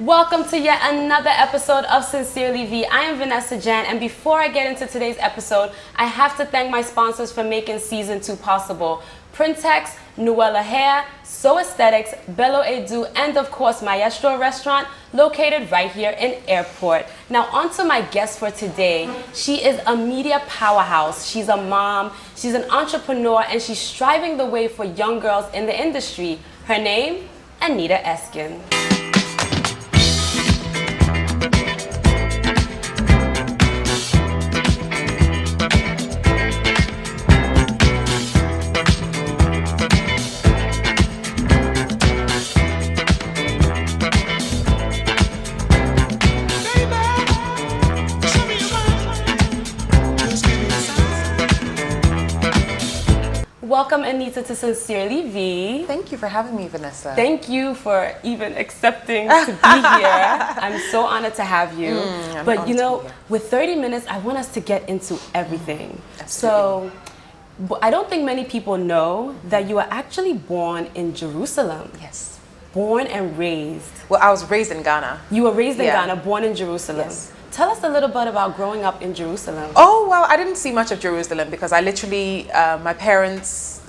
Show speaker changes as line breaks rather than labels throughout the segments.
Welcome to yet another episode of Sincerely V. I am Vanessa Gyan, and before I get into today's episode, I have to thank my sponsors for making Season 2 possible. Printex, Nuella Hair, So Aesthetics, Bello Edu, and of course Maestro Restaurant, located right here in Airport. Now on to my guest for today. She is a media powerhouse. She's a mom, she's an entrepreneur, and she's striving the way for young girls in the industry. Her name, Anita Erskine. Welcome, Anita, to Sincerely V.
Thank you for having me, Vanessa.
Thank you for even accepting to be here. I'm so honored to have you. But you know, with 30 minutes, I want us to get into everything. So, I don't think many people know that you were actually born in Jerusalem.
Yes.
Born and raised.
Well, I was raised in Ghana.
You were raised in Ghana, born in Jerusalem.
Yes.
Tell us a little bit about growing up in Jerusalem.
Oh, well, I didn't see much of Jerusalem because I literally, my parents,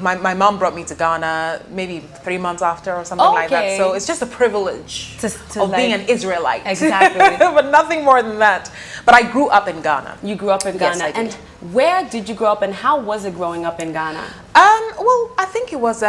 my mom brought me to Ghana maybe 3 months after or something like that. So it's just a privilege of being an Israelite.
Exactly.
But nothing more than that. But I grew up in Ghana.
You grew up in Ghana.
Yes, I did.
And where did you grow up and how was it growing up in Ghana?
Well, I think it was,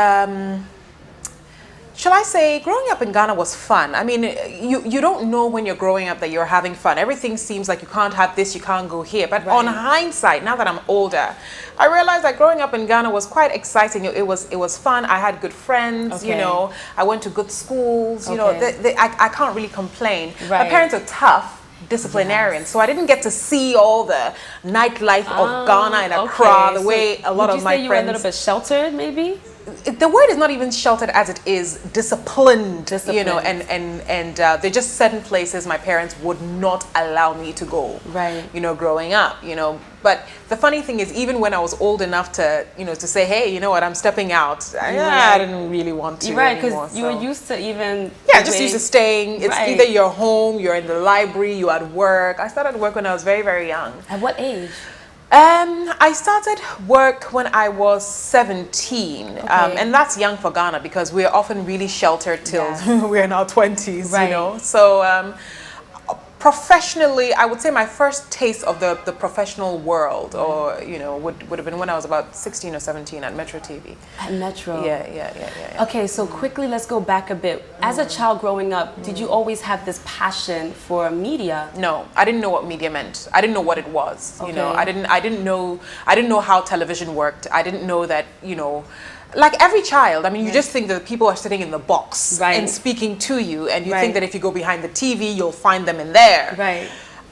shall I say, growing up in Ghana was fun. I mean, you don't know when you're growing up that you're having fun. Everything seems like you can't have this, you can't go here. But on hindsight, now that I'm older, I realized that growing up in Ghana was quite exciting. It was fun. I had good friends, you know. I went to good schools, you know. I can't really complain. My parents are tough disciplinarians, so I didn't get to see all the nightlife of Ghana and Accra the way a lot of my friends. Would you say you were a
little bit sheltered, maybe?
The word is not even sheltered as it is disciplined. You know, and there are just certain places my parents would not allow me to go, you know, growing up, you know. But the funny thing is, even when I was old enough to, you know, to say, hey, you know what, I'm stepping out, I didn't really want to anymore.
Because you were used to even...
Yeah, just used to staying. It's either you're home, you're in the library, you're at work. I started work when I was very, very young.
At what age?
I started work when I was 17, and that's young for Ghana because we're often really sheltered till we're in our 20s, you know. So professionally, I would say my first taste of the professional world, or you know, would have been when I was about 16 or 17 at Metro TV.
At Metro.
Yeah.
Okay, so quickly, let's go back a bit. As a child growing up, did you always have this passion for media?
No, I didn't know what media meant. I didn't know what it was. You know, I didn't know how television worked. I didn't know that, you know, like every child, I mean, you just think that people are sitting in the box and speaking to you, and you think that if you go behind the TV, you'll find them in there.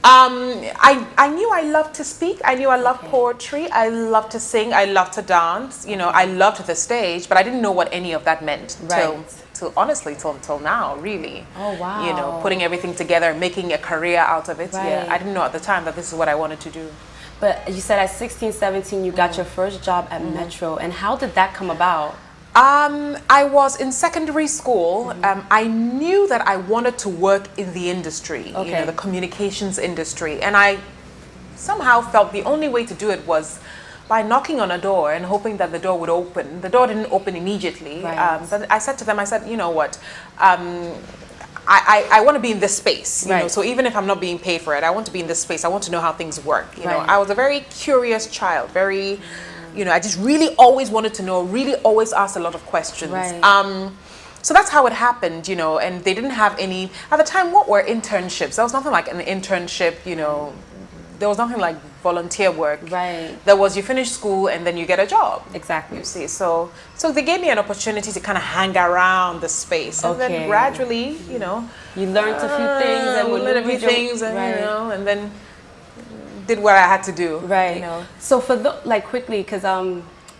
I knew I loved to speak. I knew I loved poetry. I loved to sing. I loved to dance. You know, I loved the stage, but I didn't know what any of that meant till honestly, till now, really.
Oh, wow.
You know, putting everything together, making a career out of it. Yeah, I didn't know at the time that this is what I wanted to do.
But you said at 16, 17, you got your first job at Metro. And how did that come about?
I was in secondary school. I knew that I wanted to work in the industry, you know, the communications industry. And I somehow felt the only way to do it was by knocking on a door and hoping that the door would open. The door didn't open immediately. But I said to them, I said, you know what? I want to be in this space, you know, so even if I'm not being paid for it, I want to be in this space. I want to know how things work, you know. I was a very curious child, very, you know, I just really always wanted to know, really always asked a lot of questions. So that's how it happened, you know, and they didn't have any, at the time, what were internships? There was nothing like an internship, you know, there was nothing like volunteer work. There was you finish school and then you get a job.
Exactly.
You see, so they gave me an opportunity to kind of hang around the space, and then gradually, you know,
you learned a few things and
learned a few things, and you know, and then did what I had to do. You know.
So for quickly, because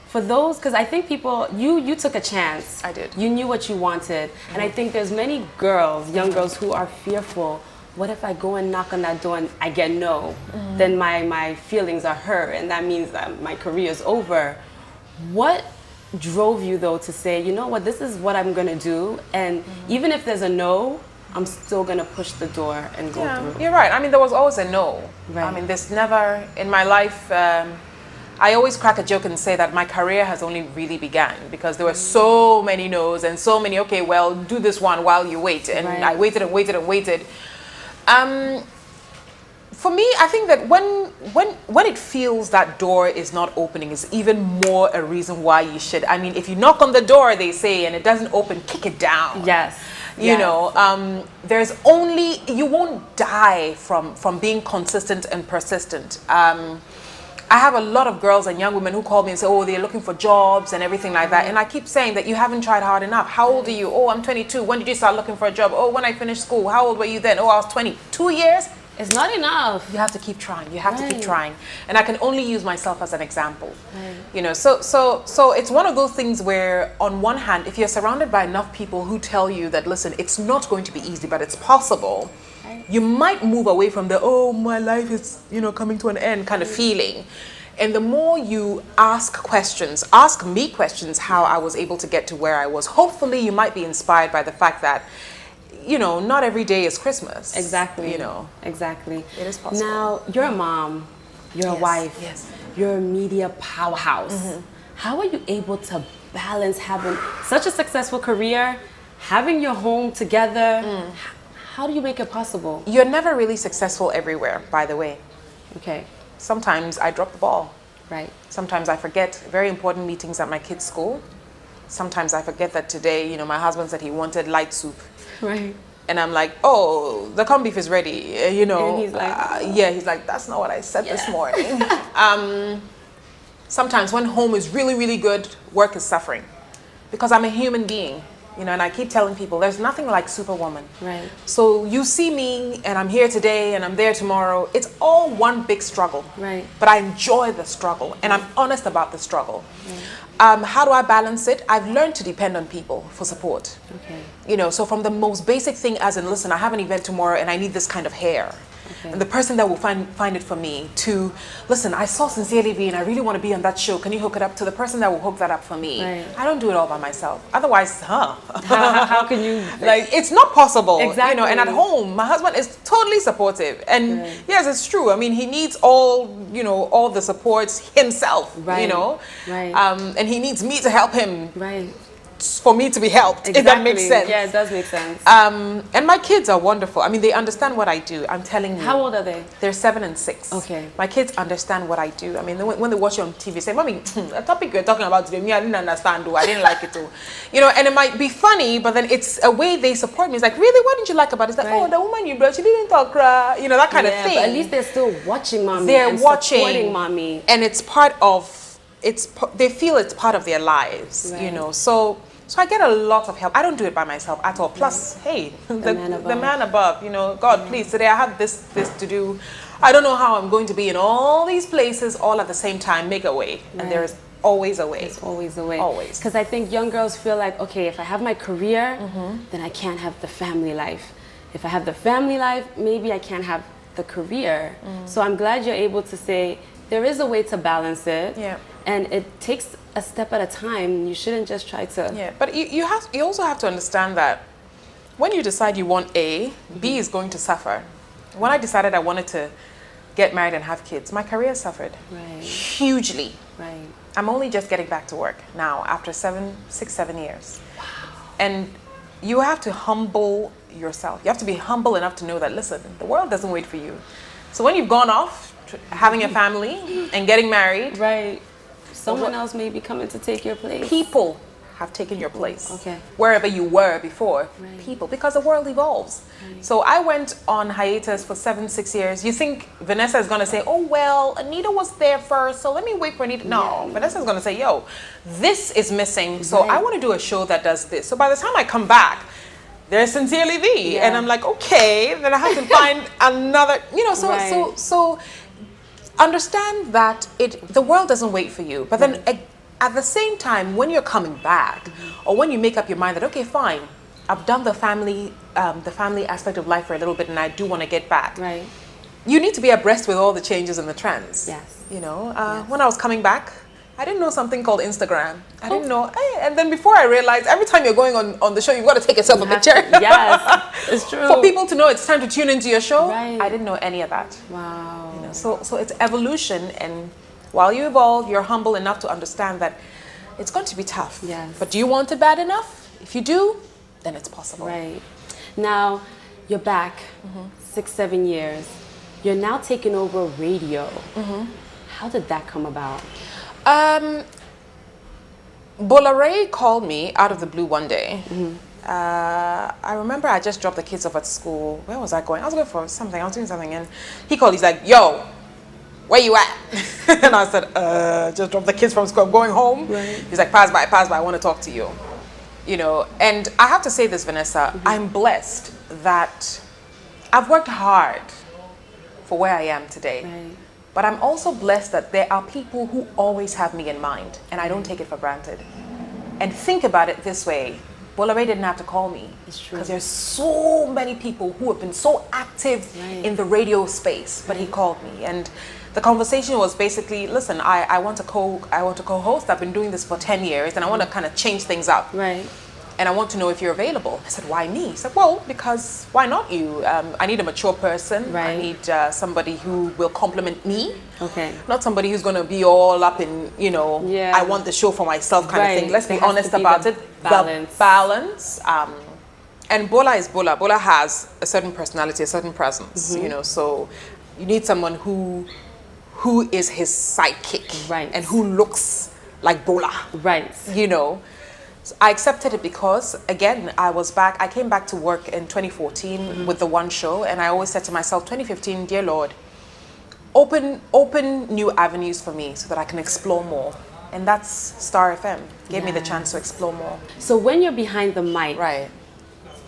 for those, because I think people, you took a chance.
I did.
You knew what you wanted, and I think there's many girls, young girls, who are fearful. What if I go and knock on that door and I get no? Then my feelings are hurt, and that means that my career is over. What drove you though to say, you know what, this is what I'm gonna do, and even if there's a no, I'm still gonna push the door and go through.
You're right. I mean, there was always a no.
Right.
I mean, there's never in my life. I always crack a joke and say that my career has only really begun because there were so many no's and so many. Okay, well, do this one while you wait, and
Right.
I waited and waited and waited. For me, I think that when it feels that door is not opening is even more a reason why you should. I mean, if you knock on the door, they say, and it doesn't open, kick it down.
Yes.
You know, there's only, you won't die from being consistent and persistent. I have a lot of girls and young women who call me and say, oh, they're looking for jobs and everything like that. And I keep saying that you haven't tried hard enough. How old are you? Oh, I'm 22. When did you start looking for a job? Oh, when I finished school. How old were you then? Oh, I was 20. 2 years?
It's not enough.
You have to keep trying. You have to keep
Right.
trying. And I can only use myself as an example.
Right.
You know, so it's one of those things where on one hand, if you're surrounded by enough people who tell you that, listen, it's not going to be easy, but it's possible,
Right.
you might move away from the, oh, my life is, you know, coming to an end kind of feeling. And the more you ask questions, ask me questions how I was able to get to where I was, hopefully you might be inspired by the fact that, you know, not every day is Christmas.
Exactly.
You know,
exactly.
it is possible.
Now, you're a mom, you're a
Yes,
wife,
yes.
you're a media powerhouse. How are you able to balance having such a successful career, having your home together? How do you make it possible?
You're never really successful everywhere, by the way.
Okay,
Sometimes I drop the ball.
right.
Sometimes I forget very important meetings at my kids' school. Sometimes I forget that today, you know, my husband said he wanted light soup.
Right.
And I'm like, oh, the corned beef is ready, you know.
And he's like,
yeah, he's like, that's not what I said this
Yeah.
morning. Sometimes when home is really, really good, work is suffering. Because I'm a human being, you know, and I keep telling people there's nothing like Superwoman.
Right.
So you see me and I'm here today and I'm there tomorrow. It's all one big struggle.
Right.
But I enjoy the struggle and I'm honest about the struggle. How do I balance it? I've learned to depend on people for support.
Okay.
You know, so from the most basic thing as in, listen, I have an event tomorrow and I need this kind of hair.
Okay.
And the person that will find it for me, to, listen, I saw Sincerely V and I really want to be on that show. Can you hook it up? To the person that will hook that up for me.
Right.
I don't do it all by myself. Otherwise,
How can you
like, it's not possible.
Exactly.
You know, and at home, my husband is totally supportive. And
Right.
yes, it's true. I mean, he needs all, you know, all the supports himself,
Right.
you know.
Right.
And he needs me to help him
Right.
for me to be helped, if that makes sense.
Yeah, it does make sense.
And my kids are wonderful. I mean, they understand what I do. I'm telling you.
How old are they?
They're 7 and 6.
Okay.
My kids understand what I do. I mean, when they watch you on TV, say, Mommy, the topic you're talking about today, me, I didn't understand. I didn't like it too. You know, and it might be funny, but then it's a way they support me. It's like, really, what did you like about it? It's like,
Right.
oh, the woman you brought, she didn't talk, you know, that kind of thing.
But at least they're still watching mommy.
They're
and
watching,
supporting mommy.
and it's part of, they feel it's part of their lives, you
Right.
know. So I get a lot of help. I don't do it by myself at all. Plus, hey, the man above, you know, God, please, today I have this to do. I don't know how I'm going to be in all these places all at the same time. Make a way.
Right.
And there is always a way.
It's always a way.
Always.
Because I think young girls feel like, okay, if I have my career, then I can't have the family life. If I have the family life, maybe I can't have the career. So I'm glad you're able to say there is a way to balance it.
Yeah.
And it takes a step at a time. You shouldn't just try to.
Yeah, but you also have to understand that when you decide you want A, B is going to suffer. When I decided I wanted to get married and have kids, my career suffered
Right.
hugely.
Right.
I'm only just getting back to work now after 7 years. Wow. And you have to humble yourself. You have to be humble enough to know that, listen, the world doesn't wait for you. So when you've gone off having a family and getting married,
Right. Someone else may be coming to take your place.
people have taken your place.
Okay.
Wherever you were before,
Right.
people, because the world evolves.
Right.
So I went on hiatus for 6 years. You think Vanessa is going to say, oh, well, Anita was there first, so let me wait for Anita. No,
Yeah.
Vanessa is going to say, yo, this is missing, so
Right.
I want to do a show that does this. So by the time I come back, there's Sincerely V.
Yeah.
And I'm like, okay, then I have to find another, you know,
Right.
so understand that the world doesn't wait for you. But then at the same time, when you're coming back, or when you make up your mind that, okay, fine, I've done the family aspect of life for a little bit and I do want to get back.
Right.
You need to be abreast with all the changes and the trends.
Yes.
You know,
Yes.
when I was coming back, I didn't know something called Instagram. I didn't know. And then before I realized, every time you're going on the show, you've got to take yourself a picture.
Yes, it's true.
For people to know it's time to tune into your show.
Right.
I didn't know any of that.
Wow.
You know, so it's evolution, and while you evolve, you're humble enough to understand that it's going to be tough.
Yes.
But do you want it bad enough? If you do, then it's possible.
Right. Now, you're back 6-7 years. You're now taking over radio. How did that come about?
Bola Ray called me out of the blue one day. I remember I just dropped the kids off at school. Where was I going? I was going for something. I was doing something, and he called. He's like, "Yo, where you at?" And I said, "Just dropped the kids from school. I'm going home."
Right.
He's like, "Pass by. I want to talk to you." You know, and I have to say this, Vanessa. I'm blessed that I've worked hard for where I am today.
Right.
But I'm also blessed that there are people who always have me in mind, and I don't take it for granted. And think about it this way. Bola Ray didn't have to call me.
It's true.
Because there's so many people who have been so active in the radio space, but he called me. And the conversation was basically, listen, I want to co-host. I've been doing this for 10 years, and I want to kind of change things up.
Right.
And I want to know if you're available. I said, why me? He said, well, because why not you? I need a mature person.
Right.
I need somebody who will compliment me.
Okay.
Not somebody who's going to be all up in, you know, I want the show for myself kind of thing. Let's be honest about it.
Balance.
The balance. And Bola is Bola. Bola has a certain personality, a certain presence, you know, so you need someone who is his sidekick.
Right.
And who looks like Bola.
Right.
You know. I accepted it because, again, I came back to work in 2014 with the one show, and I always said to myself, 2015, dear Lord, open new avenues for me so that I can explore more. And that's Star FM. Gave me the chance to explore more.
So when you're behind the mic,
Right.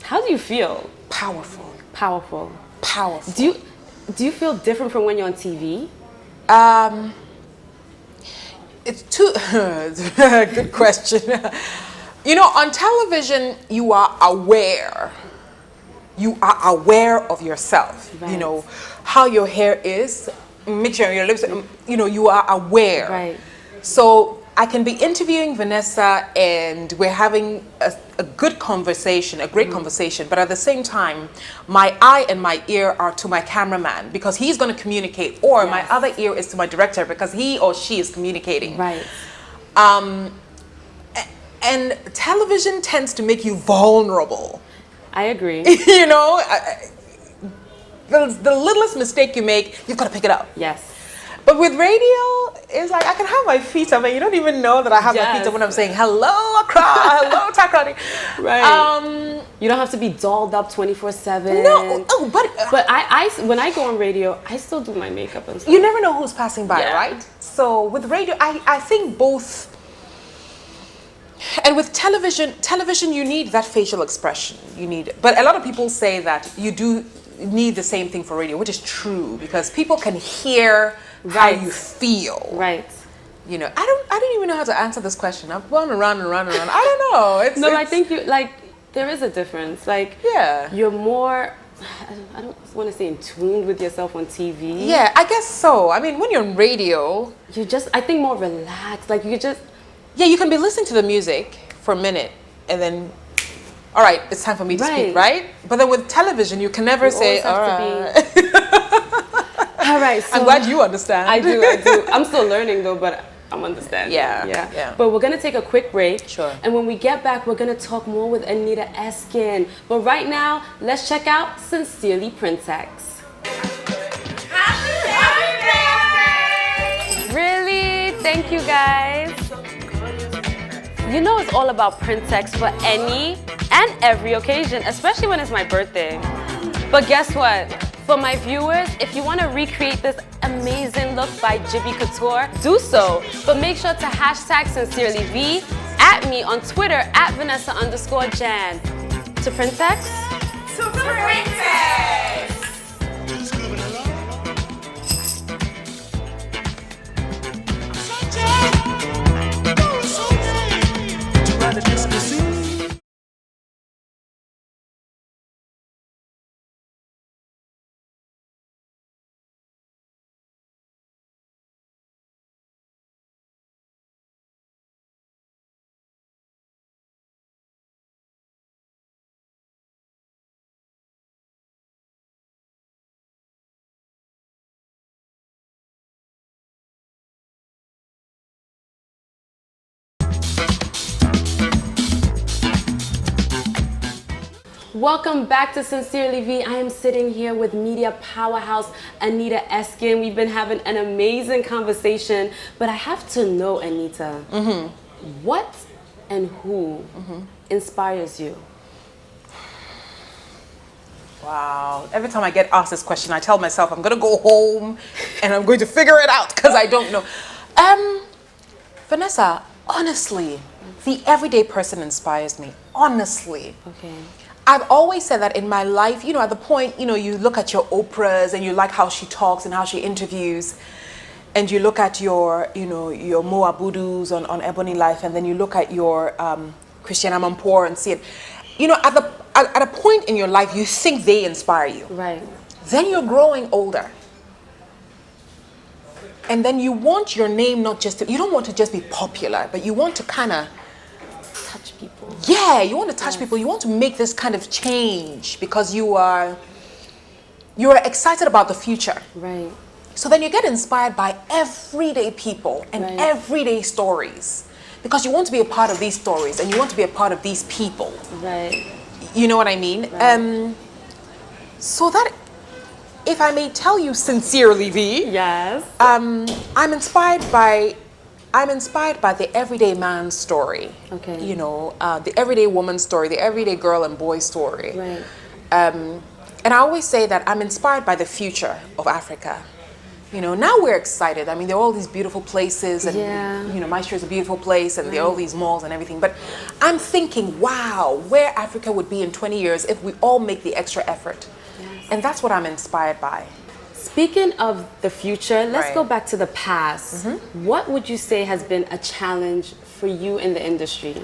how do you feel?
Powerful.
Powerful.
Powerful.
Do you feel different from when you're on TV?
It's too good question. You know, on television, you are aware. You are aware of yourself.
Right.
You know, how your hair is, mix your lips, you know, you are aware.
Right.
So I can be interviewing Vanessa and we're having a good conversation, a great conversation, but at the same time, my eye and my ear are to my cameraman because he's going to communicate, or my other ear is to my director because he or she is communicating.
Right.
And television tends to make you vulnerable.
I agree.
You know, the littlest mistake you make, you've got to pick it up.
Yes.
But with radio, it's like I can have my feet up and you don't even know that I have my feet up when I'm saying hello, Accra, hello, Takrady.
Right. You don't have to be dolled up 24/7.
No,
but I when I go on radio, I still do my makeup and stuff.
You never know who's passing by, right? So with radio, I think both. And with television, you need that facial expression. But a lot of people say that you do need the same thing for radio, which is true because people can hear how you feel.
Right.
You know, I don't even know how to answer this question. I'm going around and around and around. I don't know.
I think there is a difference. Like, you're more, I don't want to say in tune with yourself on TV.
Yeah, I guess so. I mean, when you're on radio,
you're just, I think, more relaxed. Like, you just.
Yeah, you can be listening to the music for a minute and then, all right, it's time for me to speak, right? But then with television, you can never say, all right.
All right. So
I'm glad you understand.
I do. I'm still learning though, but I'm understanding. Yeah. But we're going to take a quick break.
Sure.
And when we get back, we're going to talk more with Anita Erskine. But right now, let's check out Sincerely Printex. Really? Thank you, guys. You know it's all about Printex for any and every occasion, especially when it's my birthday. But guess what? For my viewers, if you want to recreate this amazing look by Jibby Couture, do so. But make sure to hashtag SincerelyV at me on Twitter at Vanessa_Gyan. To Printex?
To Printex!
Welcome back to Sincerely V. I am sitting here with media powerhouse Anita Erskine. We've been having an amazing conversation, but I have to know, Anita, what and who inspires you?
Wow. Every time I get asked this question, I tell myself I'm going to go home and I'm going to figure it out because I don't know. Vanessa, honestly, the everyday person inspires me. Honestly.
Okay.
I've always said that in my life, you know, at the point, you know, you look at your Oprahs and you like how she talks and how she interviews, and you look at your, you know, your Mo Abudus on Ebony Life, and then you look at your Christiana Amanpour and see it. You know, at a point in your life, you think they inspire you.
Right.
Then you're growing older. And then you want your name not just to, you don't want to just be popular, but you want to kind of
Touch people.
yeah, you want to touch people. You want to make this kind of change because you are excited about the future.
Right.
So then you get inspired by everyday people and
Right.
everyday stories because you want to be a part of these stories and you want to be a part of these people.
Right.
You know what I mean?
Right.
So that, if I may tell you sincerely, V,
Yes.
I'm inspired by the everyday man's story.
Okay.
You know, the everyday woman's story, the everyday girl and boy story.
Right.
And I always say that I'm inspired by the future of Africa. You know, now we're excited. I mean, there are all these beautiful places, and
Yeah.
you know, Maestro is a beautiful place, and there are all these malls and everything. But I'm thinking, wow, where Africa would be in 20 years if we all make the extra effort.
Yes.
And that's what I'm inspired by.
Speaking of the future, let's
Right.
go back to the past. What would you say has been a challenge for you in the industry?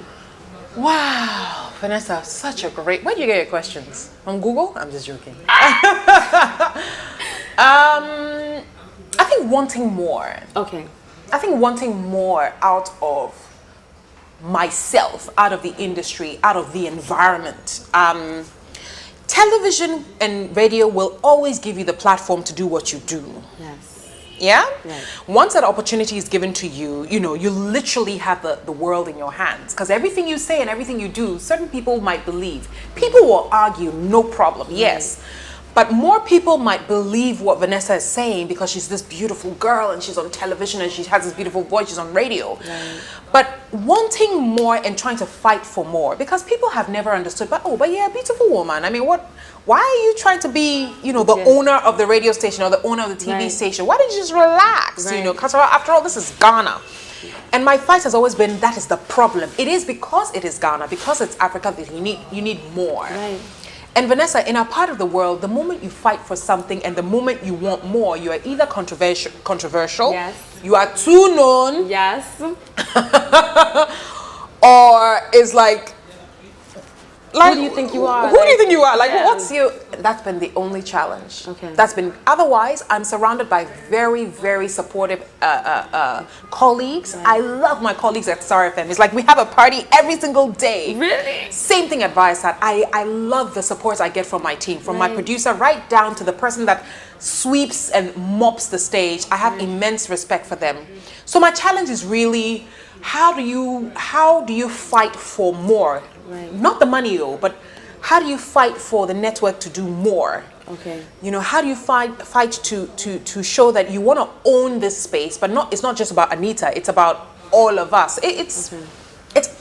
Wow, Vanessa, such a great. Where do you get your questions? From Google? I'm just joking. I think wanting more.
Okay.
I think wanting more out of myself, out of the industry, out of the environment. Television and radio will always give you the platform to do what you do.
Yes.
Yeah?
Right.
Once that opportunity is given to you, you know, you literally have the world in your hands. Because everything you say and everything you do, certain people might believe. People will argue, no problem, yes. But more people might believe what Vanessa is saying because she's this beautiful girl and she's on television and she has this beautiful voice, she's on radio.
Right.
But wanting more and trying to fight for more, because people have never understood, but you're a beautiful woman. I mean, why are you trying to be, you know, the
Yeah.
owner of the radio station or the owner of the TV
Right.
station? Why don't you just relax, you
Right.
know, because after all, this is Ghana. And my fight has always been, that is the problem. It is because it is Ghana, because it's Africa that you need more.
Right.
And Vanessa, in our part of the world, the moment you fight for something and the moment you want more, you are either controversial,
Yes.
you are too known,
Yes.
or it's like,
Who do you think you are?
Who do you think you are? Like,
Yeah.
what's you? That's been the only challenge.
Okay.
That's been. Otherwise, I'm surrounded by very, very supportive colleagues. I love my colleagues at Star FM. It's like we have a party every single day.
Really?
Same thing at Viasat. I love the support I get from my team, from my
Right.
producer right down to the person that sweeps and mops the stage. I have immense respect for them. So my challenge is really, how do you fight for more?
Right.
Not the money though, but how do you fight for the network to do more?
Okay.
You know, how do you fight to show that you want to own this space, but it's not just about Anita, it's about all of us. It's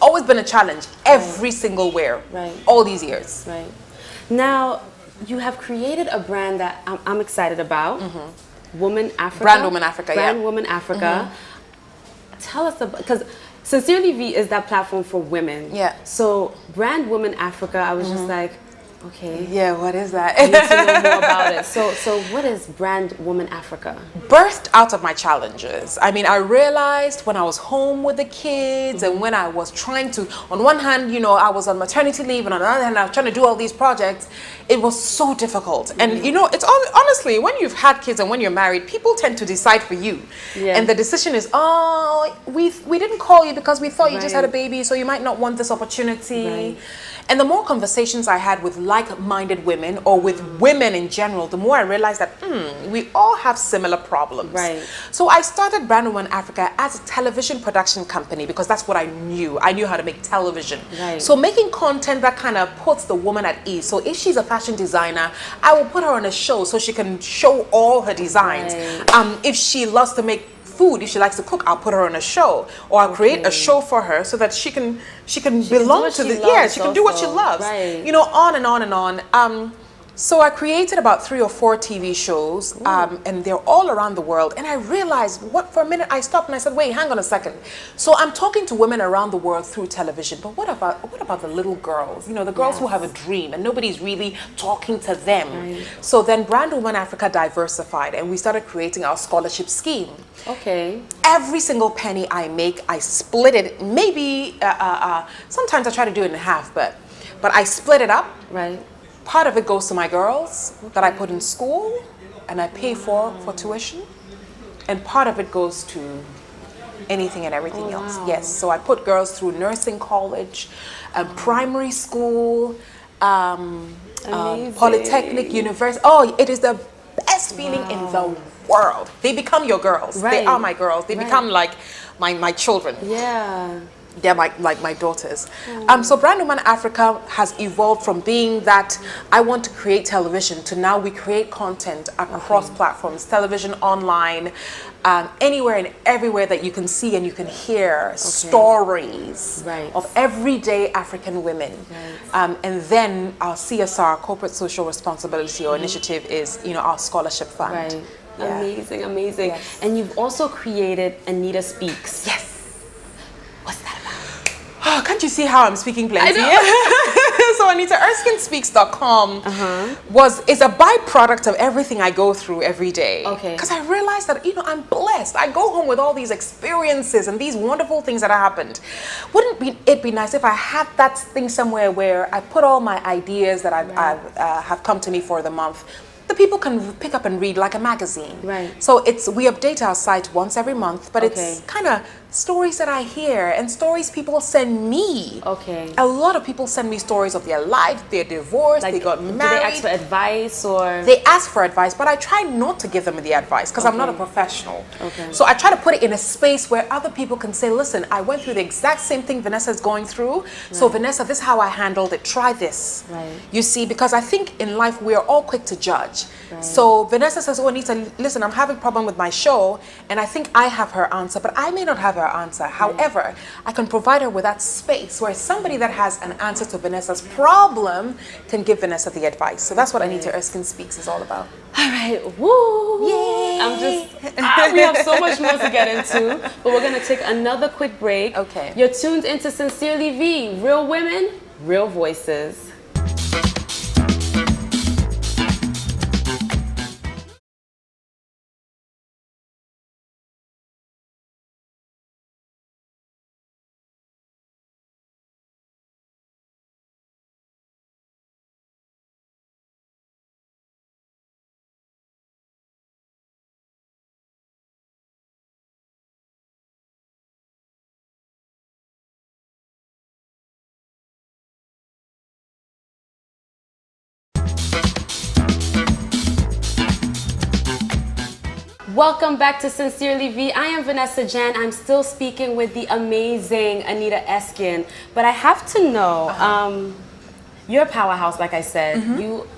always been a challenge every single where,
Right.
all these years.
Right. Now, you have created a brand that I'm excited about. Woman Africa.
Brand Woman Africa,
Brand
yeah.
Woman Africa. Tell us about, because Sincerely V is that platform for women.
Yeah.
So Brand Woman Africa, I was just like, okay,
Yeah, what is that?
I need to know more about it. So what is Brand Woman Africa?
Birthed out of my challenges. I mean, I realized when I was home with the kids and when I was trying to, on one hand, you know, I was on maternity leave, and on the other hand, I was trying to do all these projects. It was so difficult. And, you know, it's honestly, when you've had kids and when you're married, people tend to decide for you.
Yeah.
And the decision is, we didn't call you because we thought you just
Right.
had a baby, so you might not want this opportunity.
Right.
And the more conversations I had with like-minded women or with women in general, the more I realized that we all have similar problems.
Right.
So I started Brand Woman Africa as a television production company because that's what I knew. I knew how to make television.
Right.
So making content that kind of puts the woman at ease. So if she's a fashion designer, I will put her on a show so she can show all her designs.
Right.
If she loves to make food, if she likes to cook, I'll put her on a show, or I'll create a show for her so that she can belong to the she can do what she loves.
Right.
You know, on and on and on. So I created about 3 or 4 TV shows, and they're all around the world. And I realized, for a minute I stopped and I said, wait, hang on a second. So I'm talking to women around the world through television, but what about the little girls? You know, the girls who have a dream and nobody's really talking to them.
Right.
So then Brand Woman Africa diversified, and we started creating our scholarship scheme.
Okay.
Every single penny I make, I split it. Maybe sometimes I try to do it in half, but I split it up.
Right.
Part of it goes to my girls that I put in school and I pay for tuition, and part of it goes to anything and everything else.
Wow.
Yes, so I put girls through nursing college, primary school, polytechnic, university. Oh, it is the best feeling in the world. They become your girls.
Right.
They are my girls. They become like my children.
Yeah.
They're like my daughters. So Brand Woman Africa has evolved from being that I want to create television to now we create content across platforms, television, online, anywhere and everywhere that you can see and you can hear stories of everyday African women. Right. And then our CSR, corporate social responsibility or initiative, is our scholarship fund.
Right.
Yeah.
Amazing, amazing.
Yes.
And you've also created Anita Speaks.
Yes.
What's that about?
Oh, can't you see how I'm speaking plenty? So Anita Erskine Speaks.com is a byproduct of everything I go through every day.
Okay.
Because I realized that, I'm blessed. I go home with all these experiences and these wonderful things that have happened. Wouldn't it be nice if I had that thing somewhere where I put all my ideas that have come to me for the month? The people can pick up and read like a magazine.
Right.
So we update our site once every month, but it's kind of stories that I hear and stories people send me.
Okay.
A lot of people send me stories of their life, their divorce, they got married.
Do they ask for advice or?
They ask for advice, but I try not to give them the advice because I'm not a professional. Okay. So I try to put it in a space where other people can say, listen, I went through the exact same thing Vanessa's going through. Right. So Vanessa, this is how I handled it. Try this. Right. You see, because I think in life we are all quick to judge. Right. So Vanessa says, oh, Anita, listen, I'm having a problem with my show, and I think I have her answer, but I may not have her answer. However, I can provide her with that space where somebody that has an answer to Vanessa's problem can give Vanessa the advice. So that's what Anita Erskine Speaks is all about.
All right, woo!
Yay!
We have so much more to get into, but we're gonna take another quick break.
Okay.
You're tuned into Sincerely V, real women, real voices. Welcome back to Sincerely V. I am Vanessa Gyan. I'm still speaking with the amazing Anita Erskine. But I have to know, you're a powerhouse, like I said.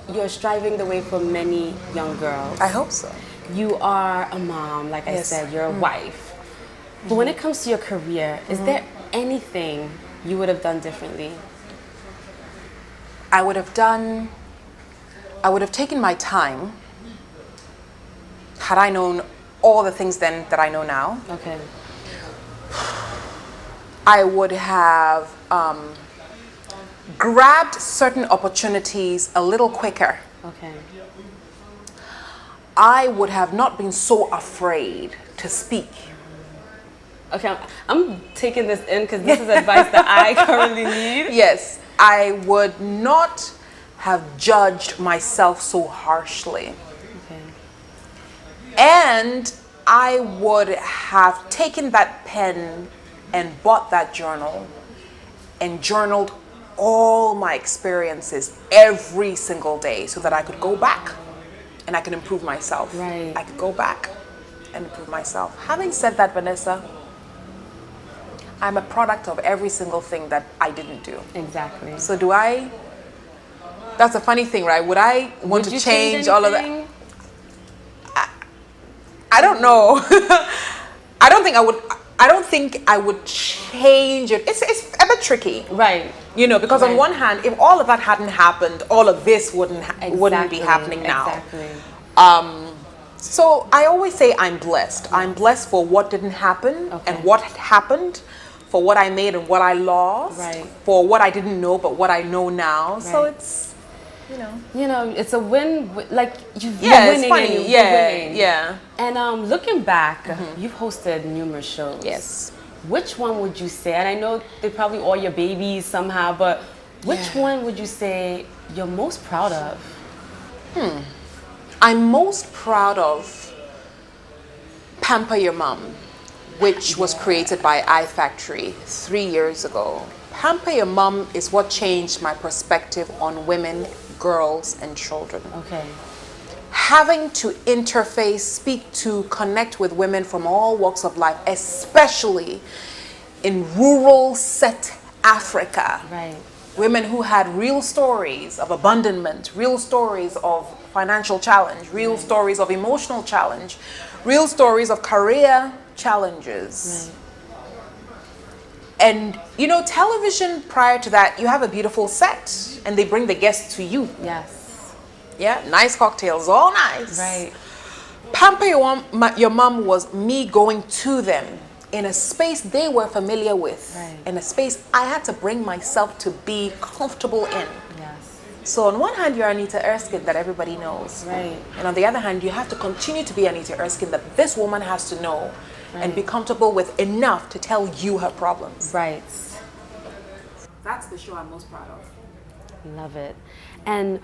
You're striving the way for many young girls.
I hope so.
You are a mom, like I said. You're a wife. But when it comes to your career, is there anything you would have done differently?
I would have taken my time. Had I known all the things then that I know now,
Okay.
I would have grabbed certain opportunities a little quicker.
Okay.
I would have not been so afraid to speak.
Okay, I'm taking this in because this is advice that I currently need.
Yes, I would not have judged myself so harshly. And I would have taken that pen and bought that journal and journaled all my experiences every single day so that I could go back and I can improve myself.
Right.
I could go back and improve myself. Having said that, Vanessa, I'm a product of every single thing that I didn't do.
Exactly.
So that's a funny thing, right? Would I want to change all of that? I don't know. I don't think I would change it. It's a bit tricky.
Right.
You know, because on one hand, if all of that hadn't happened, all of this wouldn't be happening now.
Exactly.
So I always say I'm blessed. I'm blessed for what didn't happen and what had happened, for what I made and what I lost, for what I didn't know but what I know now. So it's,
it's a win. Like you're
it's
winning.
funny.
And you're winning.
Yeah.
And looking back, you've hosted numerous shows.
Yes.
Which one would you say? And I know they're probably all your babies somehow, but which one would you say you're most proud of?
I'm most proud of Pamper Your Mom, which was created by iFactory 3 years ago. Pamper Your Mom is what changed my perspective on women, girls, and children.
Okay.
Having to interface, speak to, connect with women from all walks of life, especially in rural set Africa.
Right.
Women who had real stories of abandonment, real stories of financial challenge, real stories of emotional challenge, real stories of career challenges. And television prior to that, you have a beautiful set and they bring the guests to you.
Yes.
Yeah, nice cocktails, all nice.
Right.
Pamper Your Mom was me going to them in a space they were familiar with, in a space I had to bring myself to be comfortable in.
Yes.
So on one hand, you're Anita Erskine that everybody knows.
Right.
And on the other hand, you have to continue to be Anita Erskine that this woman has to know and be comfortable with enough to tell you her problems.
Right.
That's the show I'm most proud of.
Love it. And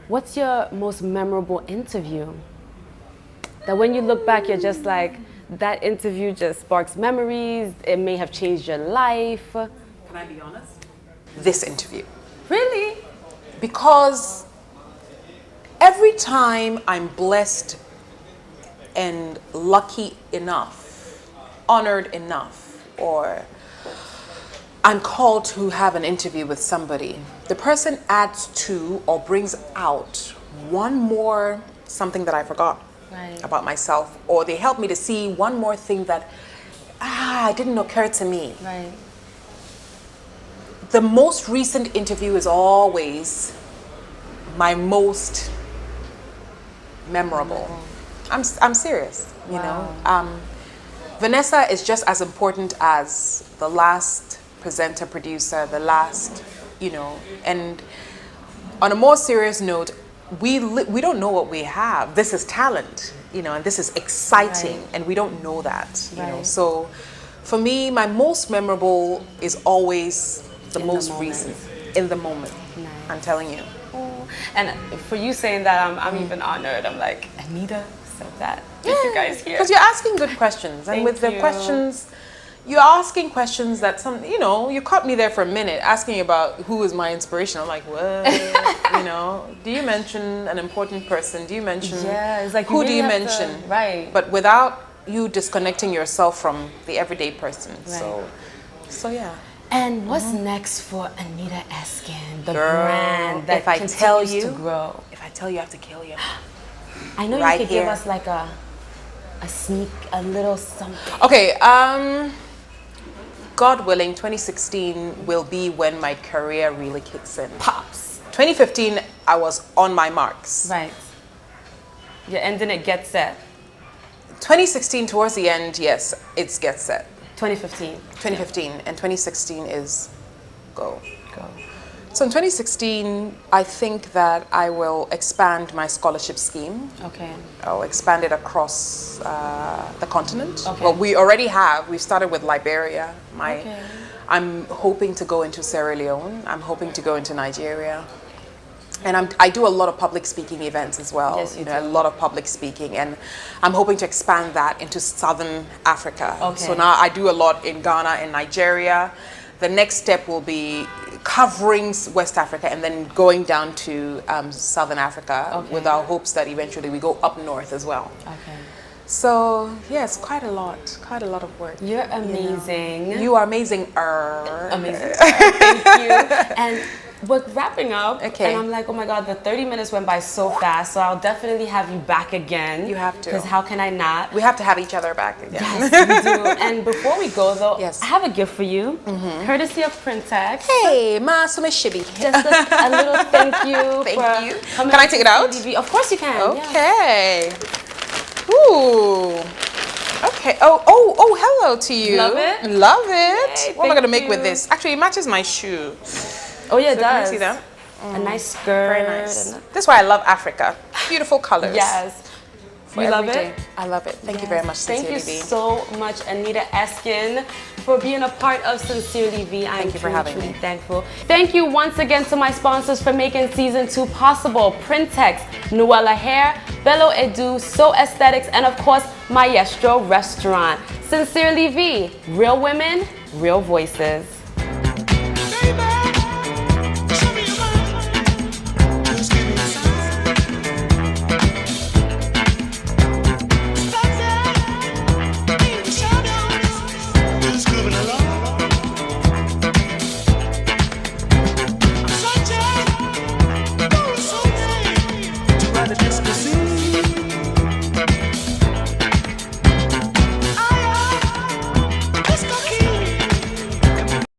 what's your most memorable interview? That when you look back, you're just like, that interview just sparks memories. It may have changed your life.
Can I be honest? This interview.
Really?
Because every time I'm blessed and lucky enough, honored enough, or I'm called to have an interview with somebody, the person adds to or brings out one more something that I forgot about myself, or they help me to see one more thing that it didn't occur to me.
Right.
The most recent interview is always my most memorable. I'm serious, you know. Vanessa is just as important as the last presenter, producer, the last, and on a more serious note, we don't know what we have. This is talent, and this is exciting, and we don't know that, you know. So for me, my most memorable is always the most recent, in the moment.
Nice.
I'm telling you.
Oh. And for you saying that, I'm even honored. I'm like, Anita said that. Thank you guys here.
Because you're asking good questions, and with the questions, you're asking questions that you caught me there for a minute asking about who is my inspiration. I'm like, what? Do you mention an important person? Do you mention
it's like
who do you mention? But without you disconnecting yourself from the everyday person. So yeah.
And what's next for Anita Erskine, the
Girl,
brand that
if I
continues
tell you,
to grow?
If I tell you, I have to kill you.
I know you could give us like a little something.
Okay, God willing, 2016 will be when my career really kicks in.
Pops.
2015, I was on my marks.
Right. You're ending it Get Set.
2016, towards the end, yes, it's Get Set.
2015.
2015, and 2016 is Go.
Go.
So in 2016, I think that I will expand my scholarship scheme.
Okay.
I'll expand it across the continent.
Okay.
Well, we already have. We've started with Liberia. I'm hoping to go into Sierra Leone. I'm hoping to go into Nigeria. And I do a lot of public speaking events as well.
Yes, you do.
A lot of public speaking. And I'm hoping to expand that into Southern Africa.
Okay.
So now I do a lot in Ghana and Nigeria. The next step will be covering West Africa and then going down to Southern Africa
Okay.
with our hopes that eventually we go up north as well.
Okay.
So yes, quite a lot of work.
You're amazing.
You are amazing.
Amazing. Thank you. And we're wrapping up.
Okay.
And I'm like, oh my God, the 30 minutes went by so fast. So I'll definitely have you back again.
You have to.
Because how can I not?
We have to have each other back again.
Yes, we do. And before we go though,
Yes.
I have a gift for you, courtesy of Printex.
Hey, Ma Shibi.
Just a little thank you.
Thank
for
you.
coming
Can I
to
take it out?
CDV. Of course you can. Yeah.
Okay. Ooh. Okay. Oh, hello to you.
Love it?
Love it.
Hey,
what am I gonna
thank
make with
you.
this? Actually, it matches my shoe.
Oh yeah, it
So can
does.
you see that?
A nice skirt.
Very nice. That's why I love Africa. Beautiful colors.
Yes.
For
You love
every
it?
day. I love it. Thank you very much,
Thank you
Sincerely V.
so much, Anita Erskine, for being a part of Sincerely V. I'm
Thank you for having
truly
me.
thankful. Thank you once again to my sponsors for making season 2 possible. Printex, Nuella Hair, Bello Edu, So Aesthetics, and of course, Maestro Restaurant. Sincerely V, real women, real voices.